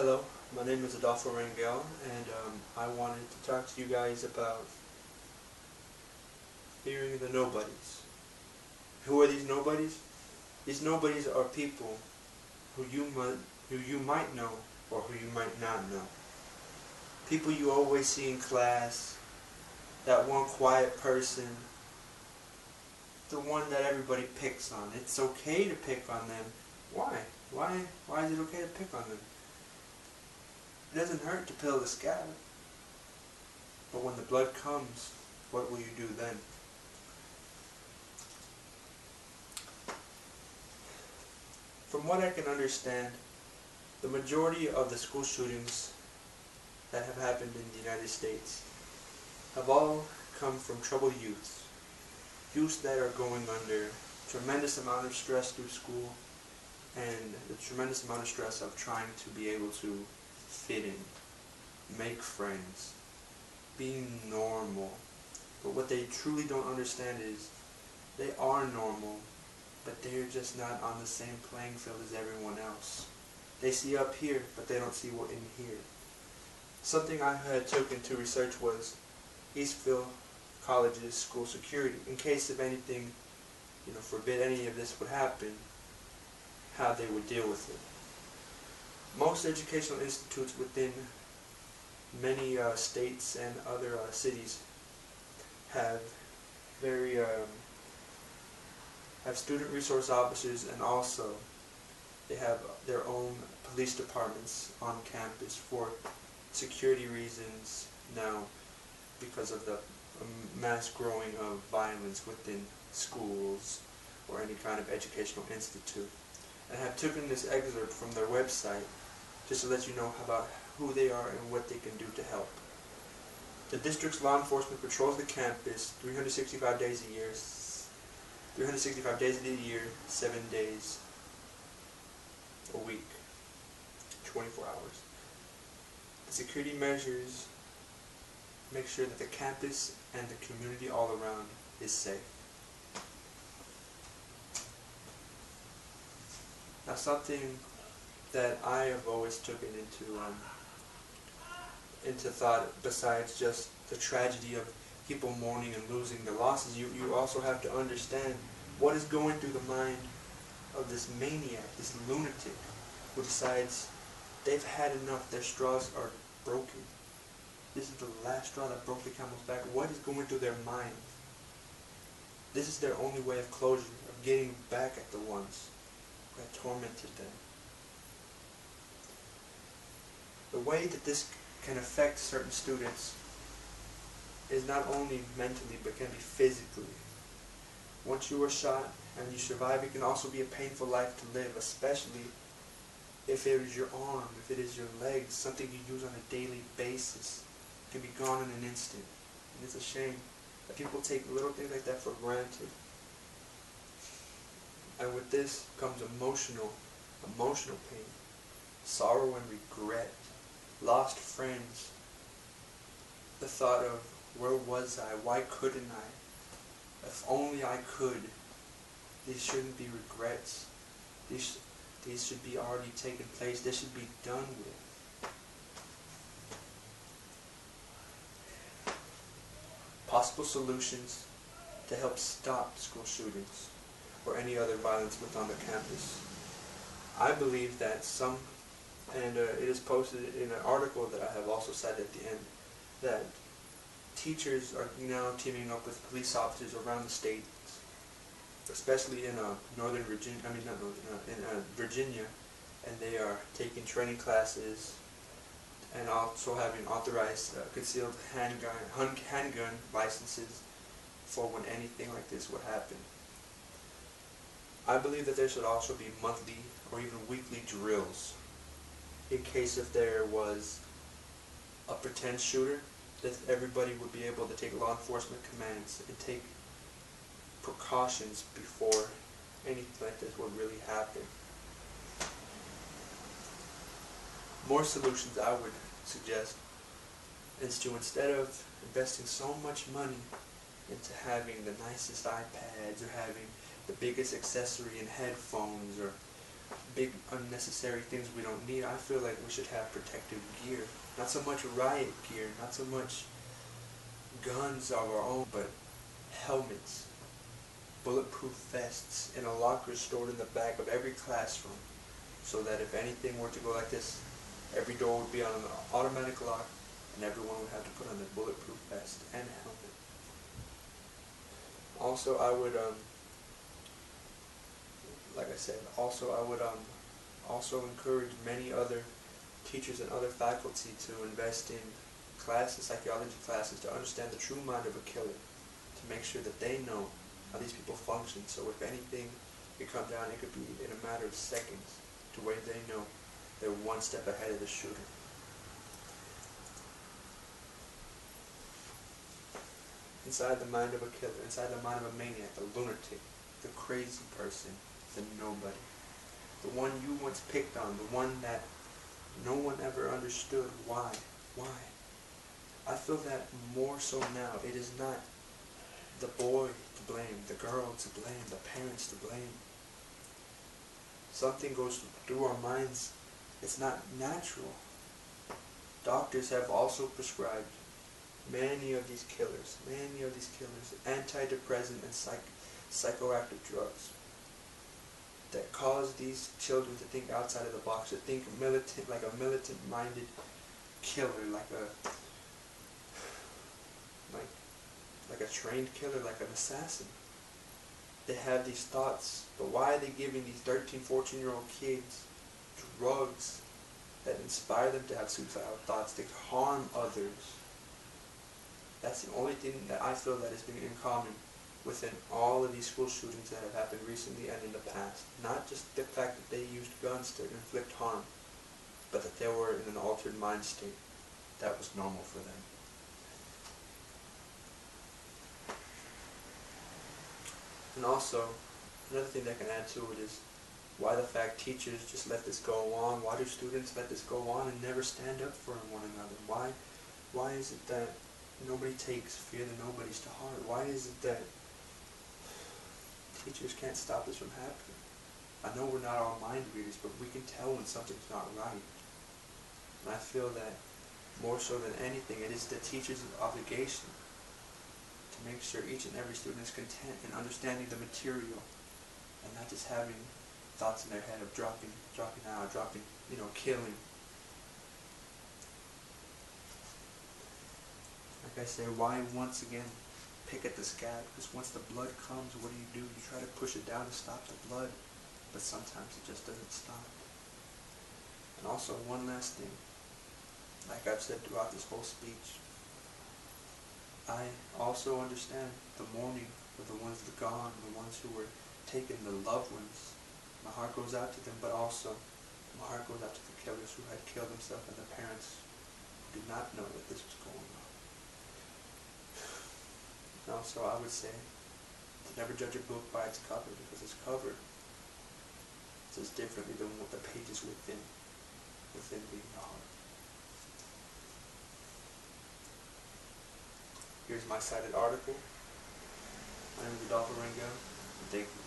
Hello, my name is Adolfo Rangel, and I wanted to talk to you guys about fearing the nobodies. Who are these nobodies? These nobodies are people who you might know or who you might not know. People you always see in class, that one quiet person, the one that everybody picks on. It's okay to pick on them. Why? Why is it okay to pick on them? It doesn't hurt to peel the scab. But when the blood comes, what will you do then? From what I can understand, the majority of the school shootings that have happened in the United States have all come from troubled youths. Youths that are going under tremendous amount of stress through school and the tremendous amount of stress of trying to be able to fit in, make friends, being normal. But what they truly don't understand is they are normal, but they're just not on the same playing field as everyone else. They see up here, but they don't see what in here. Something I had taken to research was Eastville College's school security. In case of anything, forbid any of this would happen, how they would deal with it. Most educational institutes within many states and other cities have have student resource officers, and also they have their own police departments on campus for security reasons now, because of the mass growing of violence within schools or any kind of educational institute. And I have taken this excerpt from their website just to let you know about who they are and what they can do to help. The district's law enforcement patrols the campus 365 days a year, 365 days of the year, 7 days a week, 24 hours. The security measures make sure that the campus and the community all around is safe. Now, something that I have always taken into thought, besides just the tragedy of people mourning and losing their losses, you also have to understand what is going through the mind of this maniac, this lunatic, who decides they've had enough, their straws are broken. This is the last straw that broke the camel's back. What is going through their mind? This is their only way of closure, of getting back at the ones who had tormented them. The way that this can affect certain students is not only mentally, but can be physically. Once you are shot and you survive, it can also be a painful life to live, especially if it is your arm, if it is your legs, something you use on a daily basis. It can be gone in an instant. And it's a shame that people take little things like that for granted. And with this comes emotional pain, sorrow and regret, lost friends, the thought of, where was I? Why couldn't I? If only I could. These shouldn't be regrets. These should be already taken place. They should be done with. Possible solutions to help stop school shootings or any other violence within the campus. I believe that and it is posted in an article that I have also cited at the end, that teachers are now teaming up with police officers around the state, especially in Virginia, and they are taking training classes and also having authorized concealed handgun licenses for when anything like this would happen. I believe that there should also be monthly or even weekly drills in case if there was a pretend shooter, that everybody would be able to take law enforcement commands and take precautions before anything like this would really happen. More solutions I would suggest is to, instead of investing so much money into having the nicest iPads or having the biggest accessory in headphones or big unnecessary things we don't need. I feel like we should have protective gear. Not so much riot gear, not so much guns of our own, but helmets, bulletproof vests in a locker stored in the back of every classroom, so that if anything were to go like this, every door would be on an automatic lock and everyone would have to put on their bulletproof vest and helmet. Also, I would, like I said, I would also encourage many other teachers and other faculty to invest in classes, psychology classes, to understand the true mind of a killer, to make sure that they know how these people function. So if anything could come down, it could be in a matter of seconds, to where they know they're one step ahead of the shooter. Inside the mind of a killer, inside the mind of a maniac, the lunatic, the crazy person, the nobody. The one you once picked on, the one that no one ever understood why. Why? I feel that more so now. It is not the boy to blame, the girl to blame, the parents to blame. Something goes through our minds. It's not natural. Doctors have also prescribed many of these killers, antidepressant and psychoactive drugs that cause these children to think outside of the box, to think militant, like a militant-minded killer, like a trained killer, like an assassin. They have these thoughts, but why are they giving these 13, 14-year-old kids drugs that inspire them to have suicidal thoughts, to harm others? That's the only thing that I feel that has been in common within all of these school shootings that have happened recently and in the past. Not just the fact that they used guns to inflict harm, but that they were in an altered mind state that was normal for them. And also, another thing that can add to it is why the fact teachers just let this go on. Why do students let this go on and never stand up for one another? Why is it that nobody takes Fear the Nobodies to heart? Why is it that teachers can't stop this from happening? I know we're not all mind readers, but we can tell when something's not right. And I feel that more so than anything, it is the teacher's obligation to make sure each and every student is content in understanding the material and not just having thoughts in their head of dropping out, killing. Like I say, why once again pick at the scab? Because once the blood comes, what do? You try to push it down to stop the blood, but sometimes it just doesn't stop. And also, one last thing, like I've said throughout this whole speech, I also understand the mourning for the ones that are gone, the ones who were taken, the loved ones. My heart goes out to them, but also my heart goes out to the killers who had killed themselves and the parents who did not know that this was going on. And also, I would say to never judge a book by its cover, because its cover says differently than what the pages within being the heart. Here's my cited article. My name is Adolfo Rangel. Thank you.